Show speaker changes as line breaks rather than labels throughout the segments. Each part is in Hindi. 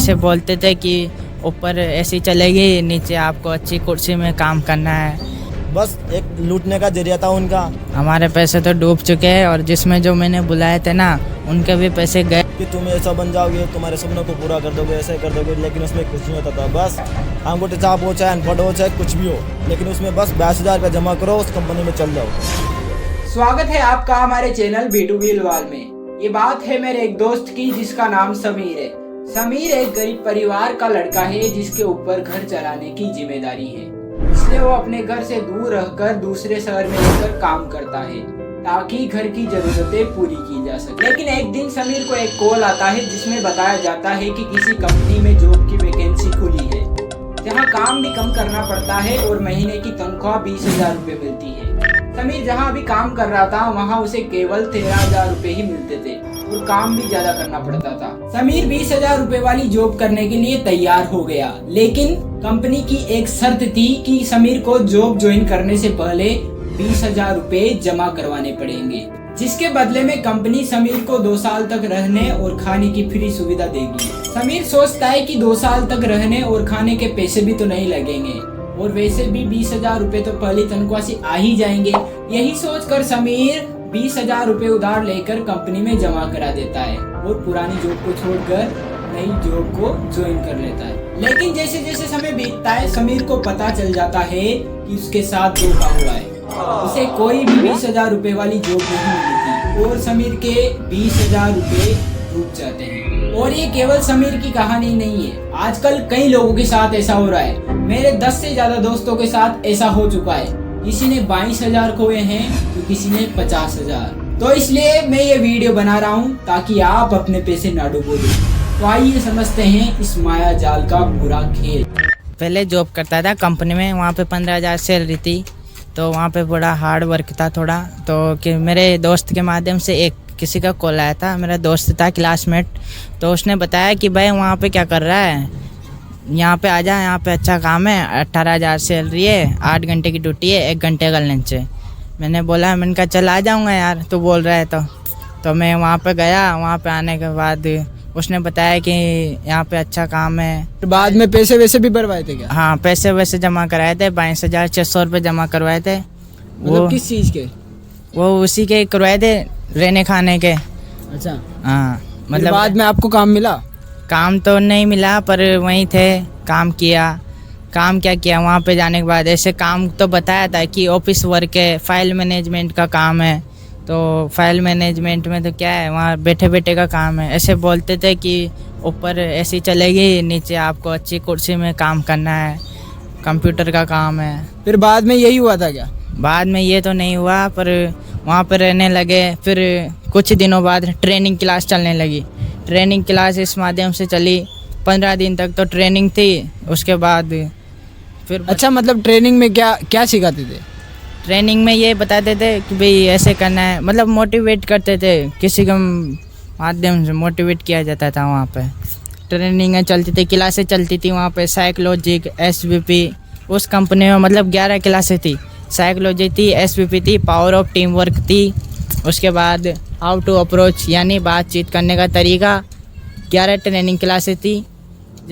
ऐसे बोलते थे कि ऊपर ऐसी चलेगी, नीचे आपको अच्छी कुर्सी में काम करना है।
बस एक लूटने का जरिया था उनका।
हमारे पैसे तो डूब चुके हैं और जिसमें जो मैंने बुलाए थे ना उनके भी पैसे गए
कि तुम ऐसा बन जाओगे, तुम्हारे सपनों को पूरा कर दोगे, ऐसे कर दोगे, लेकिन उसमें कुछ नहीं होता था। बस अंगूठे छाप हो, चाहे अनपढ़ हो, चाहे कुछ भी हो, लेकिन उसमें बस 22,000 रुपये जमा करो, उस कंपनी में चल जाओ।
स्वागत है आपका हमारे चैनल B2B इलवाल में। ये बात है मेरे एक दोस्त की जिसका नाम समीर है। समीर एक गरीब परिवार का लड़का है जिसके ऊपर घर चलाने की जिम्मेदारी है, इसलिए वो अपने घर से दूर रहकर दूसरे शहर में रहकर काम करता है ताकि घर की जरूरतें पूरी की जा सके। लेकिन एक दिन समीर को एक कॉल आता है जिसमें बताया जाता है कि किसी कंपनी में जॉब की वैकेंसी खुली है जहां काम भी कम करना पड़ता है और महीने की तनख्वाह 20,000 रुपये मिलती है। समीर जहां अभी काम कर रहा था वहां उसे केवल 13,000 रुपये ही मिलते थे और काम भी ज्यादा करना पड़ता था। समीर 20,000 रुपये वाली जॉब करने के लिए तैयार हो गया, लेकिन कंपनी की एक शर्त थी कि समीर को जॉब ज्वाइन करने से पहले 20,000 रुपये जमा करवाने पड़ेंगे, जिसके बदले में कंपनी समीर को 2 साल तक रहने और खाने की फ्री सुविधा देगी। समीर सोचता है कि 2 साल तक रहने और खाने के पैसे भी तो नहीं लगेंगे और वैसे भी 20,000 रुपये तो पहली तनख्वाह से आ ही जाएंगे। यही सोचकर समीर 20,000 रुपये उधार लेकर कंपनी में जमा करा देता है और पुरानी जॉब को छोड़कर नई जॉब को ज्वाइन कर लेता है। लेकिन जैसे जैसे समय बीतता है समीर को पता चल जाता है कि उसके साथ धोखा हुआ है। उसे कोई भी 20,000 रुपये वाली जॉब नहीं मिलती और समीर के 20,000 रुपये डूब जाते हैं। और ये केवल समीर की कहानी नहीं है, आजकल कई लोगों के साथ ऐसा हो रहा है। मेरे 10 से ज्यादा दोस्तों के साथ ऐसा हो चुका है। किसी ने 22,000 खोए हैं तो किसी ने 50,000। तो इसलिए मैं ये वीडियो बना रहा हूँ ताकि आप अपने पैसे ना डुबो दो। तो आइए समझते हैं इस माया जाल का बुरा खेल।
पहले जॉब करता था कंपनी में, वहाँ पे 15,000 सैलरी थी, तो वहाँ पे बड़ा हार्ड वर्क था थोड़ा। तो कि मेरे दोस्त के माध्यम से एक किसी का कॉल आया था, मेरा दोस्त था क्लासमेट, तो उसने बताया कि भाई वहाँ पे क्या कर रहा है, यहाँ पे आ जा, यहाँ पे अच्छा काम है, 18,000 सैलरी है, 8 घंटे की ड्यूटी है, 1 घंटे का लंच है। मैंने कहा चल आ जाऊँगा यार, तू बोल रहा है तो मैं वहाँ पे गया। वहाँ पे आने के बाद उसने बताया कि यहाँ पे अच्छा काम है।
बाद में पैसे वैसे भी भरवाए थे क्या?
हाँ, पैसे वैसे जमा कराए थे, 22,600 रुपये जमा करवाए थे।
मतलब किस चीज़ के?
वो उसी के करवाए थे, रहने खाने के।
अच्छा
हाँ,
मतलब बाद में आपको काम मिला?
काम तो नहीं मिला पर वहीं थे, काम किया। काम क्या किया वहाँ पे जाने के बाद, ऐसे काम तो बताया था कि ऑफिस वर्क है, फाइल मैनेजमेंट का काम है। तो फाइल मैनेजमेंट में तो क्या है, वहाँ बैठे बैठे का काम है। ऐसे बोलते थे कि ऊपर ऐसी चलेगी, नीचे आपको अच्छी कुर्सी में काम करना है, कंप्यूटर का काम है।
फिर बाद में यही हुआ था क्या?
बाद में ये तो नहीं हुआ, पर वहाँ पर रहने लगे। फिर कुछ दिनों बाद ट्रेनिंग क्लास चलने लगी। ट्रेनिंग क्लास इस माध्यम से चली, 15 दिन तक तो ट्रेनिंग थी। उसके बाद फिर
अच्छा, मतलब ट्रेनिंग में क्या क्या सिखाते थे?
ट्रेनिंग में ये बताते थे कि भाई ऐसे करना है, मतलब मोटिवेट करते थे, किसी के माध्यम से मोटिवेट किया जाता था। वहाँ पे ट्रेनिंग चलती थी, क्लासें चलती थी वहाँ पे, साइकोलॉजिक, SVP। उस कंपनी में मतलब 11 क्लासें थी, साइकोलॉजी थी, SVP थी, पावर ऑफ टीम वर्क थी। उसके बाद हाउ टू अप्रोच यानी बातचीत करने का तरीका, 11 ट्रेनिंग क्लासें थी।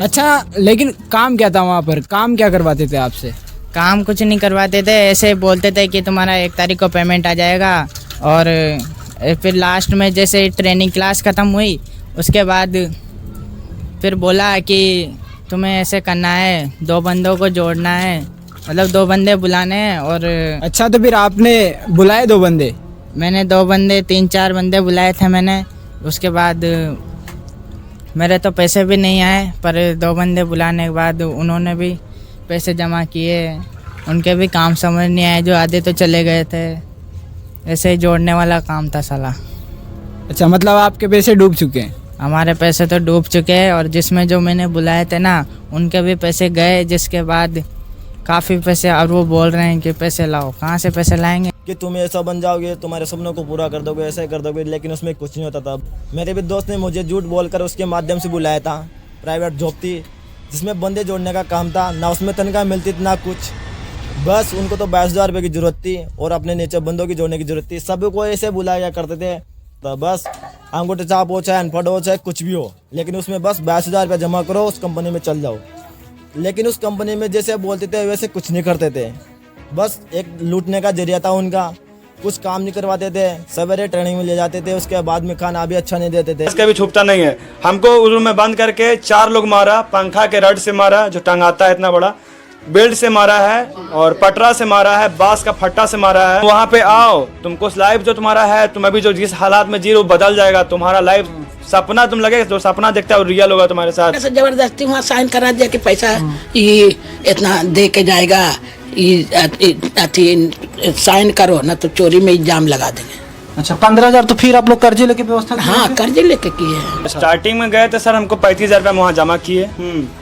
अच्छा, लेकिन काम क्या था वहाँ पर? काम क्या करवाते थे आपसे?
काम कुछ नहीं करवाते थे, ऐसे बोलते थे कि तुम्हारा 1 तारीख को पेमेंट आ जाएगा। और फिर लास्ट में जैसे ट्रेनिंग क्लास ख़त्म हुई उसके बाद फिर बोला कि तुम्हें ऐसे करना है, 2 बंदों को जोड़ना है, मतलब 2 बंदे बुलाने हैं। और
अच्छा, तो फिर आपने बुलाए 2 बंदे?
मैंने 2 बंदे 3-4 बंदे बुलाए थे मैंने। उसके बाद मेरे तो पैसे भी नहीं आए, पर 2 बंदे बुलाने के बाद उन्होंने भी पैसे जमा किए, उनके भी काम समझ नहीं आए, जो आधे तो चले गए थे। ऐसे ही जोड़ने वाला काम था साला।
अच्छा, मतलब आपके पैसे डूब चुके हैं?
हमारे पैसे तो डूब चुके हैं और जिसमें जो मैंने बुलाए थे ना उनके भी पैसे गए, जिसके बाद काफ़ी पैसे। और वो बोल रहे हैं कि पैसे लाओ, कहाँ से पैसे लाएंगे?
कि तुम ऐसा बन जाओगे, तुम्हारे सपनों को पूरा कर दोगे, ऐसे कर दोगे, लेकिन उसमें कुछ नहीं होता था। मेरे भी दोस्त ने मुझे झूठ बोलकर उसके माध्यम से बुलाया था। प्राइवेट जॉब थी जिसमें बंदे जोड़ने का काम था, ना उसमें तनख्वाह मिलती थी ना कुछ। बस उनको तो 22,000 रुपये की ज़रूरत थी और अपने नीचे बंदों की जोड़ने की ज़रूरत थी। सभी को ऐसे बुलाया करते थे। तो बस अंगूठे छाप हो, चाहे अनपढ़ हो, चाहे कुछ भी हो, लेकिन उसमें बस 22,000 रुपया जमा करो, उस कंपनी में चल जाओ। लेकिन उस कंपनी में जैसे बोलते थे वैसे कुछ नहीं करते थे, बस एक लूटने का जरिया था उनका। कुछ काम नहीं करवाते थे, सवेरे ट्रेनिंग में ले जाते थे, उसके बाद में खाना भी अच्छा नहीं देते थे।
इसका भी छुपता नहीं है। हमको रूम में बंद करके 4 लोग मारा, पंखा के रड से मारा जो टंगाता है इतना बड़ा, बेल्ट से मारा है और पटरा से मारा है, बांस का फट्टा से मारा है। वहाँ पे आओ, तुमको लाइफ जो तुम्हारा है, तुम अभी जो जिस हालात में जी रहे हो बदल जाएगा। तुम्हारा लाइफ सपना तुम लगे जो सपना देखता है वो रियल होगा तुम्हारे साथ।
ऐसे जबरदस्ती वहाँ साइन करा दिया कि पैसा ये इतना दे के जाएगा, ये साइन करो ना तो चोरी में इल्जाम लगा देंगे।
अच्छा 15,000 तो फिर आप लोग कर्जे लेके व्यवस्था किए?
हाँ कर्जे लेके किए हैं।
स्टार्टिंग में गए थे सर, हमको 35,000 रुपया वहाँ जमा किए,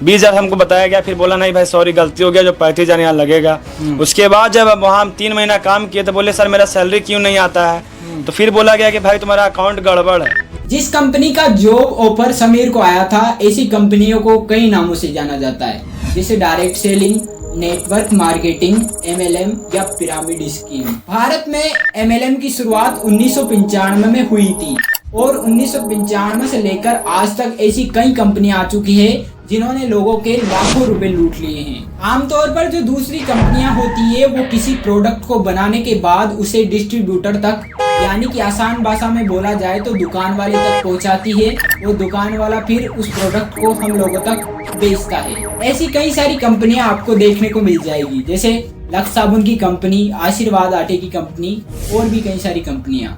20,000 हमको बताया गया, फिर बोला नहीं भाई सॉरी गलती हो गया, जो 35,000 यहाँ लगेगा। उसके बाद जब वहाँ हम 3 महीना काम किए तो बोले सर मेरा सैलरी क्यों नहीं आता है, तो फिर बोला गया कि भाई तुम्हारा अकाउंट गड़बड़ है।
जिस कंपनी का जॉब ऑफर समीर को आया था, ऐसी कंपनियों को कई नामों से जाना जाता है, जैसे direct selling, network marketing, MLM या पिरामिड स्कीम। भारत में MLM की शुरुआत 1995 में हुई थी और 1995 से लेकर आज तक ऐसी कई कंपनियां आ चुकी है जिन्होंने लोगों के लाखों रुपए लूट लिए हैं। आमतौर पर जो दूसरी कंपनियां होती है वो किसी प्रोडक्ट को बनाने के बाद उसे डिस्ट्रीब्यूटर तक, यानी कि आसान भाषा में बोला जाए तो दुकान वाले तक पहुंचाती है, वो दुकान वाला फिर उस प्रोडक्ट को हम लोगों तक बेचता है। ऐसी कई सारी कंपनियां आपको देखने को मिल जाएगी, जैसे लक्स साबुन की कंपनी, आशीर्वाद आटे की कंपनी और भी कई सारी कंपनियां।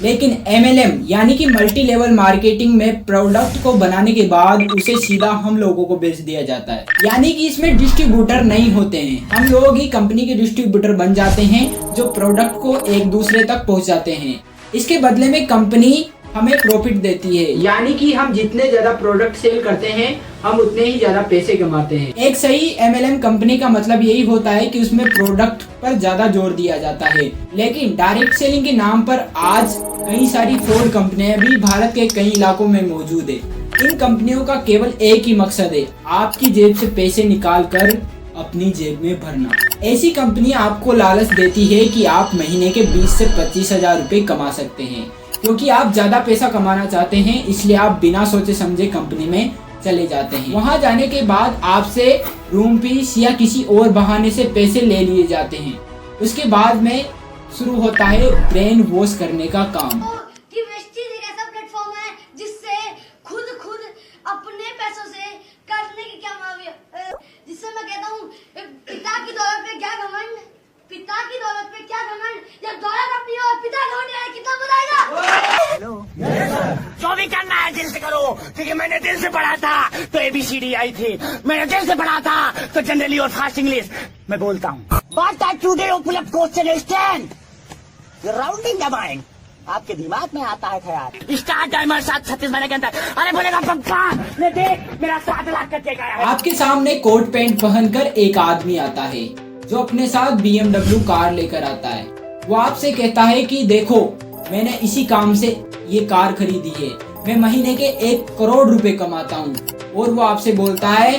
लेकिन MLM यानी कि मल्टी लेवल मार्केटिंग में प्रोडक्ट को बनाने के बाद उसे सीधा हम लोगों को बेच दिया जाता है, यानी कि इसमें डिस्ट्रीब्यूटर नहीं होते हैं, हम लोग ही कंपनी के डिस्ट्रीब्यूटर बन जाते हैं जो प्रोडक्ट को एक दूसरे तक पहुंचाते हैं। इसके बदले में कंपनी हमें प्रॉफिट देती है, यानी कि हम जितने ज्यादा प्रोडक्ट सेल करते हैं हम उतने ही ज्यादा पैसे कमाते हैं। एक सही MLM कंपनी का मतलब यही होता है कि उसमें प्रोडक्ट पर ज्यादा जोर दिया जाता है। लेकिन डायरेक्ट सेलिंग के नाम पर आज कई सारी फ्रॉड कंपनियां भी भारत के कई इलाकों में मौजूद है। इन कंपनियों का केवल एक ही मकसद है, आपकी जेब से पैसे निकाल कर अपनी जेब में भरना। ऐसी कंपनियां आपको लालच देती है कि आप महीने के 20 से 25,000 रुपए कमा सकते हैं, क्योंकि आप ज्यादा पैसा कमाना चाहते हैं, इसलिए आप बिना सोचे समझे कंपनी में चले जाते हैं। वहां जाने के बाद आपसे रूम फीस या किसी और बहाने से पैसे ले लिए जाते हैं। उसके बाद में शुरू होता है ब्रेन वॉश करने का काम।
कि वेस्टीज एक ऐसा प्लेटफॉर्म है जिससे खुद अपने पैसों से करने की क्या जिससे मैं कहता हूँ पिता की दौलत पे क्या घमंड, पिता की दौलत पे क्या घमंड, जब दौलत अपनी और पिता ढूंढ रहा है कितना बुलाएगा।
जो भी करना है दिल से करो, क्योंकि मैंने दिल से पढ़ा था तो ABCD आई थी, मैंने दिल से पढ़ा था तो जनरली और फास्ट इंग्लिश मैं बोलता हूँ। But today open up question stand, rounding the mind, आपके दिमाग में आता है ख्याल। स्टार टाइमर 7:36 मैंने के अंदर, अरे बोलेगा पप्पा ने देख मेरा 7 लाख का चेक आया है।
आपके सामने कोट पैंट पहनकर एक आदमी आता है जो अपने साथ BMW कार लेकर आता है। वो आपसे कहता है कि देखो मैंने इसी काम से ये कार खरीदी है, मैं महीने के 1 करोड़ रुपए कमाता हूँ। और वो आपसे बोलता है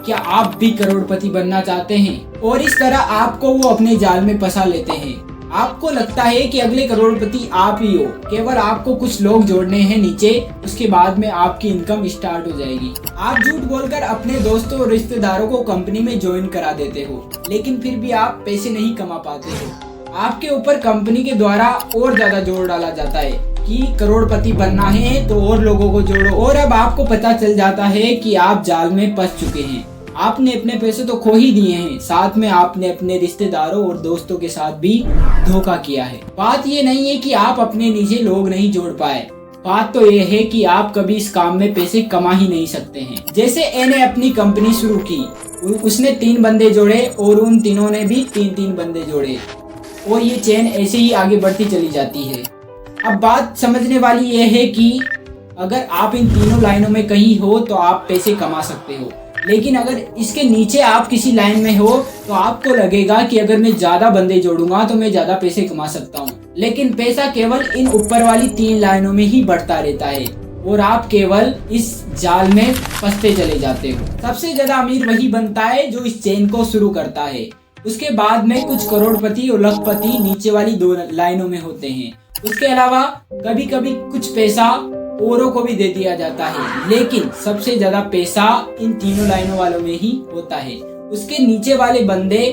क्या आप भी करोड़पति बनना चाहते हैं, और इस तरह आपको वो अपने जाल में फंसा लेते हैं। आपको लगता है कि अगले करोड़पति आप ही हो, केवल आपको कुछ लोग जोड़ने हैं नीचे, उसके बाद में आपकी इनकम स्टार्ट हो जाएगी। आप झूठ बोलकर अपने दोस्तों और रिश्तेदारों को कंपनी में ज्वाइन करा देते हो, लेकिन फिर भी आप पैसे नहीं कमा पाते हो। आपके ऊपर कंपनी के द्वारा और ज्यादा जोर डाला जाता है कि करोड़पति बनना है तो और लोगों को जोड़ो, और अब आपको पता चल जाता है कि आप जाल में फंस चुके हैं। आपने अपने पैसे तो खो ही दिए हैं, साथ में आपने अपने रिश्तेदारों और दोस्तों के साथ भी धोखा किया है। बात ये नहीं है कि आप अपने नीचे लोग नहीं जोड़ पाए, बात तो ये है कि आप कभी इस काम में पैसे कमा ही नहीं सकते हैं। जैसे ए ने अपनी कंपनी शुरू की, उसने 3 बंदे जोड़े और उन तीनों ने भी 3-3 बंदे जोड़े, और ये चेन ऐसे ही आगे बढ़ती चली जाती है। अब बात समझने वाली ये है कि अगर आप इन तीनों लाइनों में कहीं हो तो आप पैसे कमा सकते हो, लेकिन अगर इसके नीचे आप किसी लाइन में हो तो आपको लगेगा कि अगर मैं ज्यादा बंदे जोड़ूंगा तो मैं ज्यादा पैसे कमा सकता हूँ, लेकिन पैसा केवल इन ऊपर वाली 3 लाइनों में ही बढ़ता रहता है और आप केवल इस जाल में फंसते चले जाते हो। सबसे ज्यादा अमीर वही बनता है जो इस चेन को शुरू करता है, उसके बाद में कुछ करोड़पति और लखपति नीचे वाली 2 लाइनों में होते हैं। उसके अलावा कभी कभी कुछ पैसा औरों को भी दे दिया जाता है, लेकिन सबसे ज्यादा पैसा इन तीनों लाइनों वालों में ही होता है। उसके नीचे वाले बंदे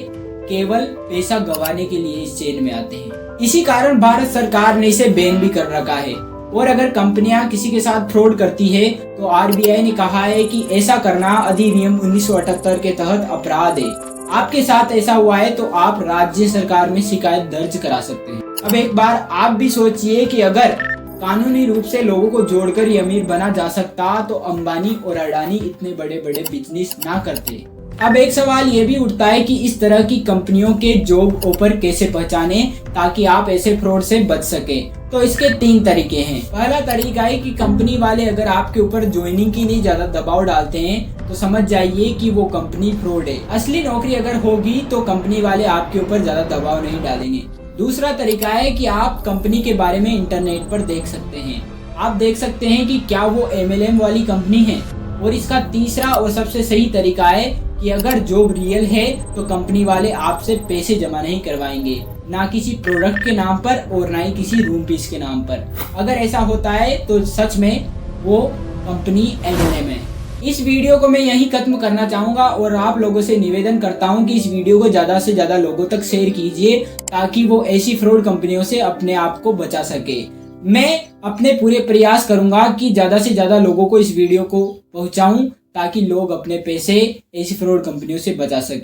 केवल पैसा गंवाने के लिए इस चेन में आते हैं। इसी कारण भारत सरकार ने इसे बैन भी कर रखा है। और अगर कंपनियां किसी के साथ फ्रॉड करती है तो आरबीआई ने कहा है कि ऐसा करना अधिनियम 1978 के तहत अपराध है। आपके साथ ऐसा हुआ है तो आप राज्य सरकार में शिकायत दर्ज करा सकते हैं। अब एक बार आप भी सोचिए कि अगर कानूनी रूप से लोगों को जोड़कर ये अमीर बना जा सकता तो अंबानी और अडानी इतने बड़े बड़े बिजनेस ना करते। अब एक सवाल ये भी उठता है कि इस तरह की कंपनियों के जॉब ऑफर कैसे पहचाने ताकि आप ऐसे फ्रॉड से बच सके। तो इसके 3 तरीके हैं। पहला तरीका है कि कंपनी वाले अगर आपके ऊपर ज्वाइनिंग के लिए ज्यादा दबाव डालते हैं तो समझ जाइए कि वो कंपनी फ्रॉड है। असली नौकरी अगर होगी तो कंपनी वाले आपके ऊपर ज्यादा दबाव नहीं डालेंगे। दूसरा तरीका है कि आप कंपनी के बारे में इंटरनेट पर देख सकते हैं। आप देख सकते हैं कि क्या वो MLM वाली कंपनी है। और इसका तीसरा और सबसे सही तरीका है कि अगर जॉब रियल है तो कंपनी वाले आपसे पैसे जमा नहीं करवाएंगे, ना किसी प्रोडक्ट के नाम पर और ना ही किसी रूम पीस के नाम पर। अगर ऐसा होता है तो सच में वो कंपनी MLM है। इस वीडियो को मैं यहीं खत्म करना चाहूँगा और आप लोगों से निवेदन करता हूँ कि इस वीडियो को ज़्यादा से ज़्यादा लोगों तक शेयर कीजिए ताकि वो ऐसी फ्रॉड कंपनियों से अपने आप को बचा सके। मैं अपने पूरे प्रयास करूँगा कि ज़्यादा से ज़्यादा लोगों को इस वीडियो को पहुँचाऊँ ताकि लोग अपने पैसे ऐसी फ्रॉड कंपनियों से बचा सके।